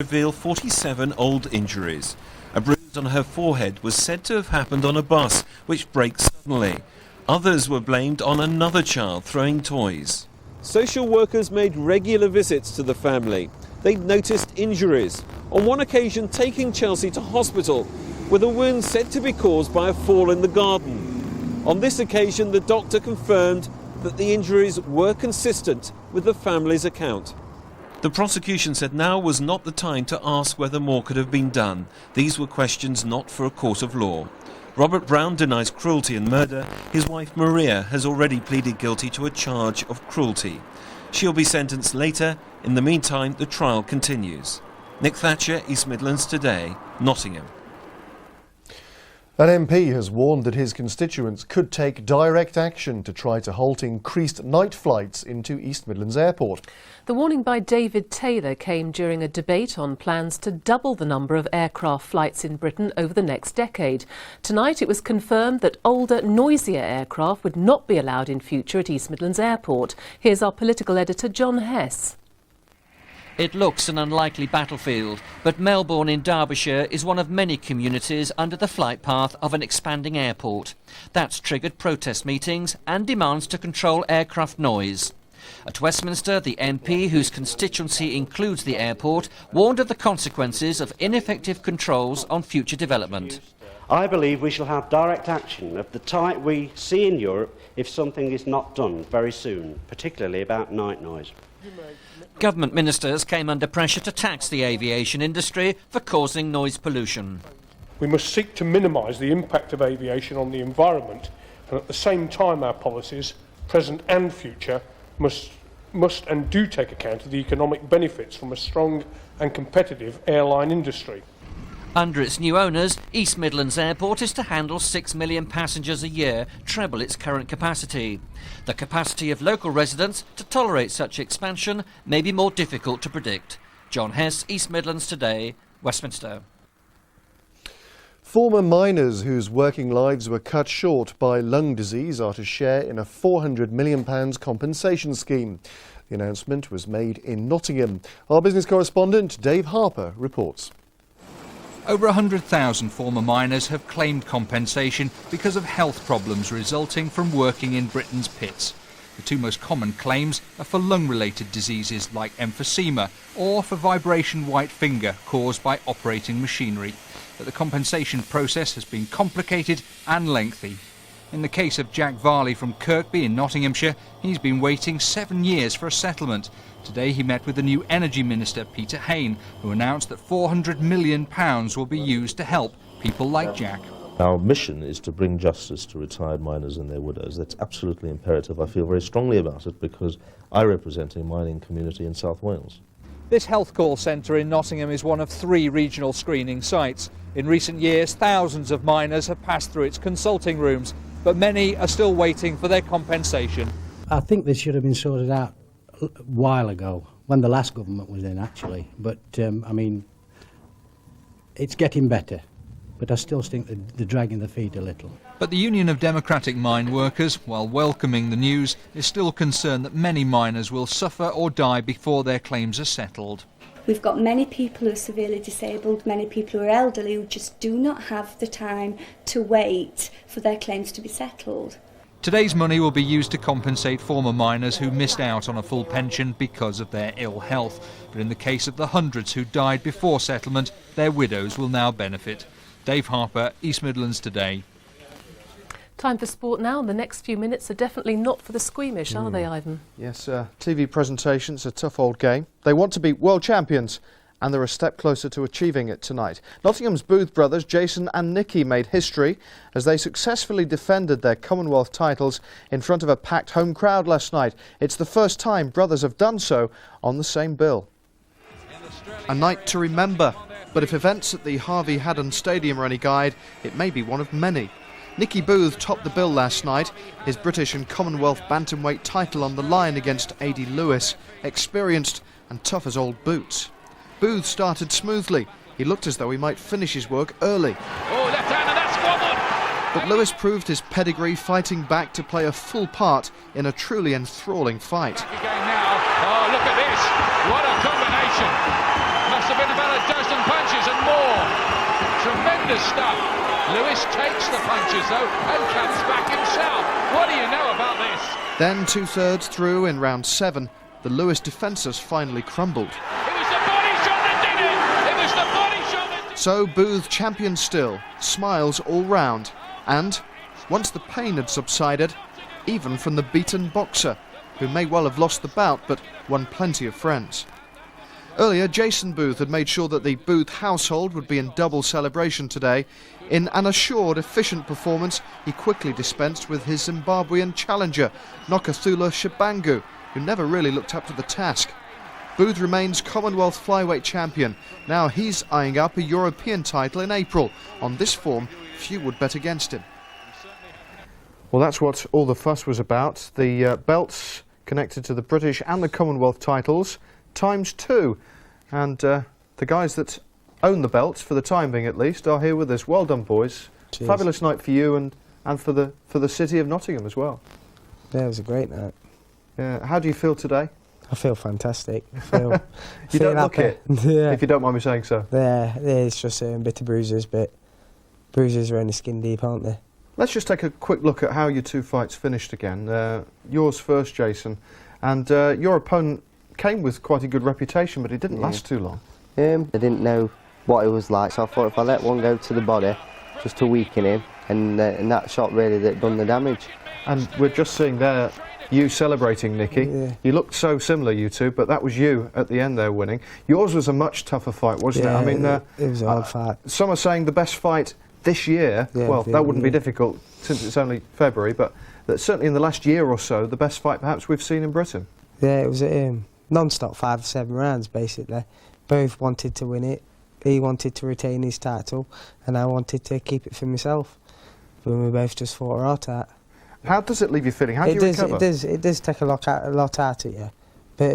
reveal 47 old injuries. A bruise on her forehead was said to have happened on a bus, which braked suddenly. Others were blamed on another child throwing toys. Social workers made regular visits to the family. They'd noticed injuries, on one occasion taking Chelsea to hospital, with a wound said to be caused by a fall in the garden. On this occasion, the doctor confirmed that the injuries were consistent with the family's account. The prosecution said now was not the time to ask whether more could have been done. These were questions not for a court of law. Robert Brown denies cruelty and murder. His wife Maria has already pleaded guilty to a charge of cruelty. She'll be sentenced later. In the meantime, the trial continues. Nick Thatcher, East Midlands Today, Nottingham. An MP has warned that his constituents could take direct action to try to halt increased night flights into East Midlands Airport. The warning by David Taylor came during a debate on plans to double the number of aircraft flights in Britain over the next decade. Tonight it was confirmed that older, noisier aircraft would not be allowed in future at East Midlands Airport. Here's our political editor John Hess. It looks an unlikely battlefield, but Melbourne in Derbyshire is one of many communities under the flight path of an expanding airport. That's triggered protest meetings and demands to control aircraft noise. At Westminster, the MP, whose constituency includes the airport, warned of the consequences of ineffective controls on future development. I believe we shall have direct action of the type we see in Europe if something is not done very soon, particularly about night noise. Government ministers came under pressure to tax the aviation industry for causing noise pollution. We must seek to minimise the impact of aviation on the environment, and at the same time our policies, present and future, must and do take account of the economic benefits from a strong and competitive airline industry. Under its new owners, East Midlands Airport is to handle 6 million passengers a year, treble its current capacity. The capacity of local residents to tolerate such expansion may be more difficult to predict. John Hess, East Midlands Today, Westminster. Former miners whose working lives were cut short by lung disease are to share in a £400 million compensation scheme. The announcement was made in Nottingham. Our business correspondent Dave Harper reports. Over 100,000 former miners have claimed compensation because of health problems resulting from working in Britain's pits. The two most common claims are for lung-related diseases like emphysema or for vibration white finger caused by operating machinery. But the compensation process has been complicated and lengthy. In the case of Jack Varley from Kirkby in Nottinghamshire, he's been waiting 7 years for a settlement. Today he met with the new Energy Minister, Peter Hain, who announced that £400 million will be used to help people like Jack. Our mission is to bring justice to retired miners and their widows. That's absolutely imperative. I feel very strongly about it because I represent a mining community in South Wales. This health call centre in Nottingham is one of 3 regional screening sites. In recent years, thousands of miners have passed through its consulting rooms, but many are still waiting for their compensation. I think this should have been sorted out a while ago, when the last government was in, actually. But, I mean, it's getting better. But I still think they're dragging their feet a little. But the Union of Democratic Mine Workers, while welcoming the news, is still concerned that many miners will suffer or die before their claims are settled. We've got many people who are severely disabled, many people who are elderly who just do not have the time to wait for their claims to be settled. Today's money will be used to compensate former miners who missed out on a full pension because of their ill health. But in the case of the hundreds who died before settlement, their widows will now benefit. Dave Harper, East Midlands Today. Time for sport now, and the next few minutes are definitely not for the squeamish, are they, Ivan? Yes, TV presentation, it's a tough old game. They want to be world champions, and they're a step closer to achieving it tonight. Nottingham's Booth brothers, Jason and Nicky, made history as they successfully defended their Commonwealth titles in front of a packed home crowd last night. It's the first time brothers have done so on the same bill. A night to remember, but if events at the Harvey Haddon Stadium are any guide, it may be one of many. Nicky Booth topped the bill last night, his British and Commonwealth bantamweight title on the line against A.D. Lewis, experienced and tough as old boots. Booth started smoothly. He looked as though he might finish his work early. Oh, left hand, and that's one. But Lewis proved his pedigree, fighting back to play a full part in a truly enthralling fight. Back again now. Oh, look at this. What a combination. Must have been about a Tremendous stuff. Lewis takes the punches though and comes back himself. What do you know about this? Then 2/3 through in round 7, the Lewis defences finally crumbled. It was the body shot that did it. It was the body shot that did it. So Booth champion still, smiles all round, and once the pain had subsided, even from the beaten boxer, who may well have lost the bout but won plenty of friends. Earlier, Jason Booth had made sure that the Booth household would be in double celebration today. In an assured, efficient performance, he quickly dispensed with his Zimbabwean challenger, Nokathula Shabangu, who never really looked up to the task. Booth remains Commonwealth flyweight champion. Now he's eyeing up a European title in April. On this form, few would bet against him. Well, that's what all the fuss was about. The belts connected to the British and the Commonwealth titles, ×2. And the guys that own the belts, for the time being at least, are here with us. Well done, boys. Cheers. Fabulous night for you and for the city of Nottingham as well. Yeah, it was a great night. Yeah. How do you feel today? I feel fantastic. I feel, You don't look happy. it, Yeah. if you don't mind me saying so. Yeah, it's just a bit of bruises, but bruises are only skin deep, aren't they? Let's just take a quick look at how your two fights finished again. Yours first, Jason, and your opponent came with quite a good reputation, but it didn't last too long. I didn't know what it was like, so I thought if I let one go to the body, just to weaken him, and that shot really that done the damage. And we're just seeing there you celebrating, Nicky. Yeah. You looked so similar, you two, but that was you at the end there winning. Yours was a much tougher fight, wasn't it? I mean, it was a hard fight. Some are saying the best fight this year. Yeah, well, that wouldn't be difficult since it's only February, but certainly in the last year or so, the best fight perhaps we've seen in Britain. Yeah, it was non-stop 5 or 7 rounds, basically. Both wanted to win it. He wanted to retain his title, and I wanted to keep it for myself. But we both just fought our heart out. How does it leave you feeling? How do you recover? It does take a lot out of you. But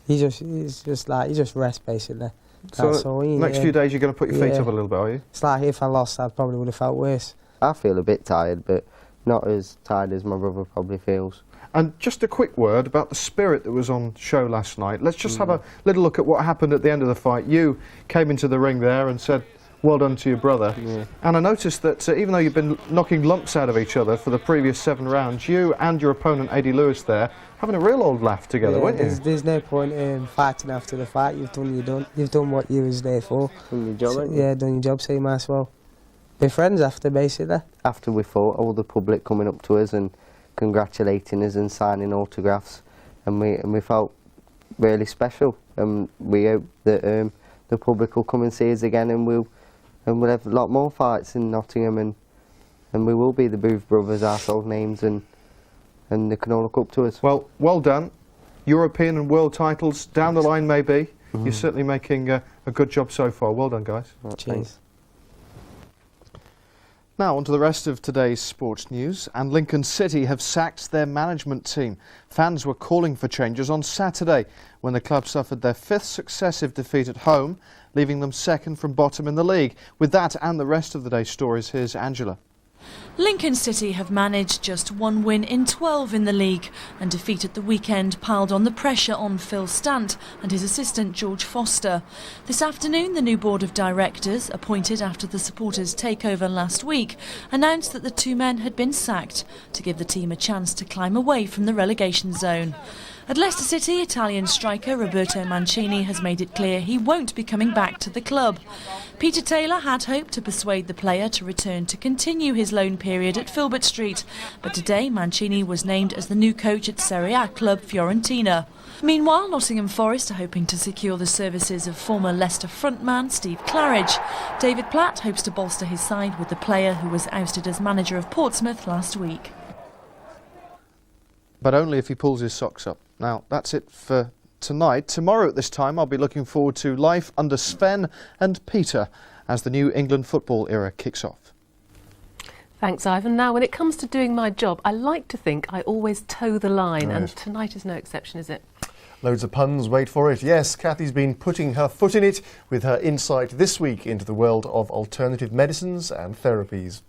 you just rest, basically. That's So all. next few days you're going to put your feet up a little bit, are you? It's like if I lost, I probably would have felt worse. I feel a bit tired, but not as tired as my brother probably feels. And just a quick word about the spirit that was on show last night. Let's just have a little look at what happened at the end of the fight. You came into the ring there and said, well done to your brother. Yeah. And I noticed that even though you've been knocking lumps out of each other for the previous 7 rounds, you and your opponent, Eddie Lewis there, having a real old laugh together, weren't you? There's no point in fighting after the fight. You've done what you was there for. Done your job, haven't you? Yeah, done your job, so you might as well be friends after, basically. After we fought, all the public coming up to us and congratulating us and signing autographs, and we felt really special, and we hope that the public will come and see us again, and we'll have a lot more fights in Nottingham, and we will be the Booth brothers, household names, and they can all look up to us. Well done. European and world titles down the line, maybe. You're certainly making a good job so far. Well done, guys. Cheers. Now on to the rest of today's sports news, and Lincoln City have sacked their management team. Fans were calling for changes on Saturday when the club suffered their 5th successive defeat at home, leaving them 2nd from bottom in the league. With that and the rest of the day's stories, here's Angela. Lincoln City have managed just 1 win in 12 in the league, and defeat at the weekend piled on the pressure on Phil Stant and his assistant George Foster. This afternoon, the new board of directors, appointed after the supporters' takeover last week, announced that the 2 men had been sacked to give the team a chance to climb away from the relegation zone. At Leicester City, Italian striker Roberto Mancini has made it clear he won't be coming back to the club. Peter Taylor had hoped to persuade the player to return to continue his loan period at Filbert Street, but today Mancini was named as the new coach at Serie A club Fiorentina. Meanwhile, Nottingham Forest are hoping to secure the services of former Leicester frontman Steve Claridge. David Platt hopes to bolster his side with the player who was ousted as manager of Portsmouth last week. But only if he pulls his socks up. Now, that's it for tonight. Tomorrow at this time, I'll be looking forward to life under Sven and Peter as the new England football era kicks off. Thanks, Ivan. Now, when it comes to doing my job, I like to think I always toe the line, and tonight is no exception, is it? Loads of puns, wait for it. Yes, Kathy's been putting her foot in it with her insight this week into the world of alternative medicines and therapies.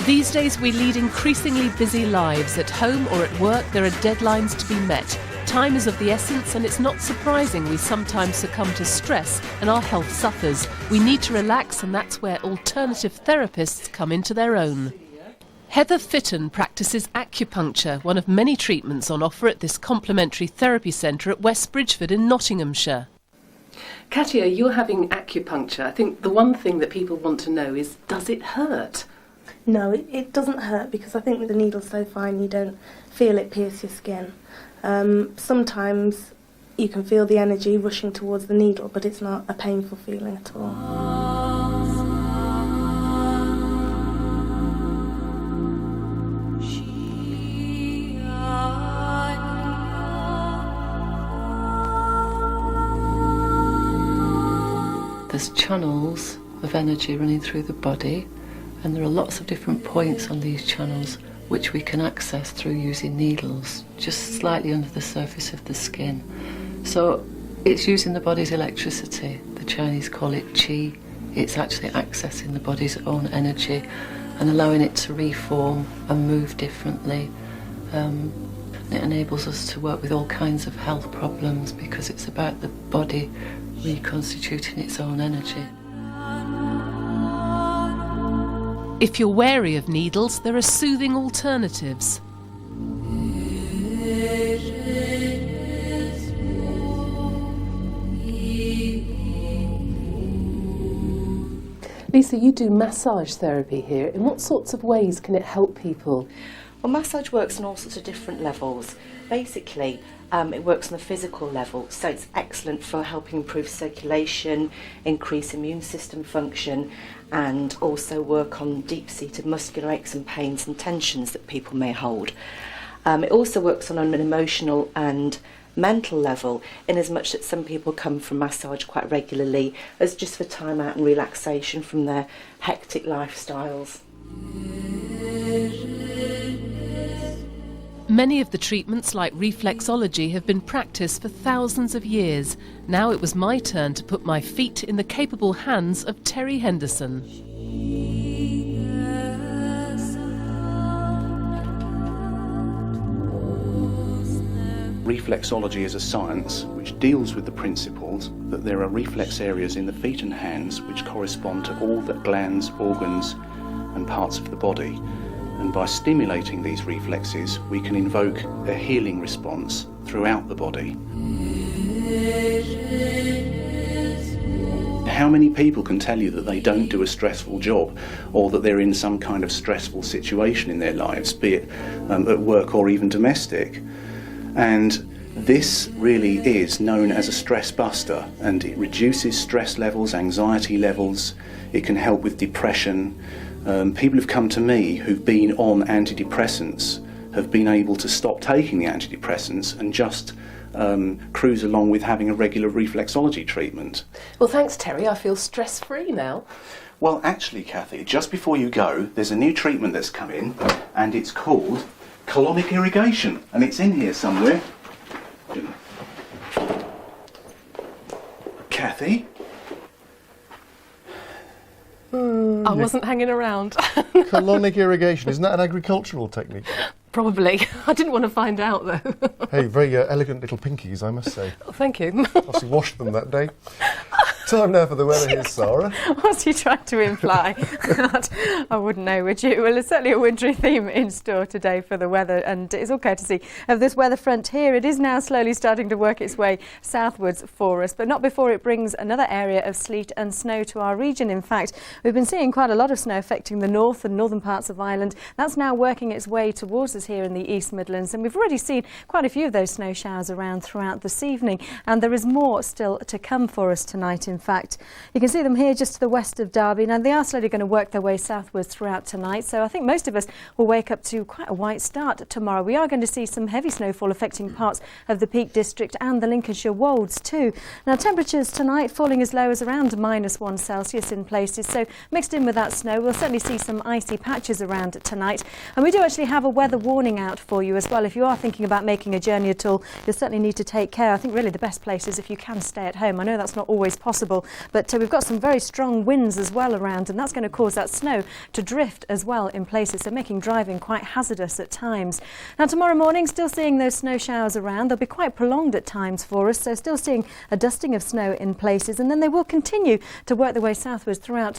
These days we lead increasingly busy lives. At home or at work there are deadlines to be met. Time is of the essence, and it's not surprising we sometimes succumb to stress and our health suffers. We need to relax, and that's where alternative therapists come into their own. Heather Fitton practices acupuncture, one of many treatments on offer at this complementary therapy centre at West Bridgeford in Nottinghamshire. Katia, you're having acupuncture. I think the one thing that people want to know is, does it hurt? No, it doesn't hurt, because I think with the needle so fine you don't feel it pierce your skin. Sometimes you can feel the energy rushing towards the needle, but it's not a painful feeling at all. There's channels of energy running through the body, and there are lots of different points on these channels which we can access through using needles just slightly under the surface of the skin. So it's using the body's electricity. The Chinese call it qi. It's actually accessing the body's own energy and allowing it to reform and move differently. It enables us to work with all kinds of health problems because it's about the body reconstituting its own energy. If you're wary of needles, there are soothing alternatives. Lisa, you do massage therapy here. In what sorts of ways can it help people? Well, massage works on all sorts of different levels. Basically, it works on the physical level, so it's excellent for helping improve circulation, increase immune system function, and also work on deep-seated muscular aches and pains and tensions that people may hold. It also works on an emotional and mental level, in as much that some people come from massage quite regularly as just for time out and relaxation from their hectic lifestyles. Many of the treatments, like reflexology, have been practiced for thousands of years. Now it was my turn to put my feet in the capable hands of Terry Henderson. Reflexology is a science which deals with the principles that there are reflex areas in the feet and hands which correspond to all the glands, organs and parts of the body. And by stimulating these reflexes, we can invoke a healing response throughout the body. How many people can tell you that they don't do a stressful job, or that they're in some kind of stressful situation in their lives, be it at work or even domestic? And this really is known as a stress buster, and it reduces stress levels, anxiety levels. It can help with depression. People have come to me who've been on antidepressants, have been able to stop taking the antidepressants and just cruise along with having a regular reflexology treatment. Well, thanks, Terry. I feel stress-free now. Well, actually, Kathy, just before you go, there's a new treatment that's come in, and it's called colonic irrigation, and it's in here somewhere. Kathy? I wasn't hanging around. Colonic irrigation, isn't that an agricultural technique? Probably. I didn't want to find out, though. Hey, very elegant little pinkies, I must say. Oh, thank you. Obviously washed them that day. Time now for the weather. Here's Sarah. What's he trying to imply? I wouldn't know, would you? Well, there's certainly a wintry theme in store today for the weather, and it's all courtesy of this weather front here. It is now slowly starting to work its way southwards for us, but not before it brings another area of sleet and snow to our region. In fact, we've been seeing quite a lot of snow affecting the north and northern parts of Ireland. That's now working its way towards us here in the East Midlands, and we've already seen quite a few of those snow showers around throughout this evening, and there is more still to come for us tonight. In fact, you can see them here just to the west of Derby. Now, they are slowly going to work their way southwards throughout tonight, so I think most of us will wake up to quite a white start tomorrow. We are going to see some heavy snowfall affecting parts of the Peak District and the Lincolnshire Wolds too. Now, temperatures tonight falling as low as around -1 Celsius in places, so mixed in with that snow, we'll certainly see some icy patches around tonight. And we do actually have a weather warning out for you as well. If you are thinking about making a journey at all, you'll certainly need to take care. I think really the best place is if you can stay at home. I know that's not always possible, possible. But we've got some very strong winds as well around, and that's going to cause that snow to drift as well in places, so making driving quite hazardous at times. Now tomorrow morning, still seeing those snow showers around. They'll be quite prolonged at times for us, so still seeing a dusting of snow in places, and then they will continue to work their way southwards throughout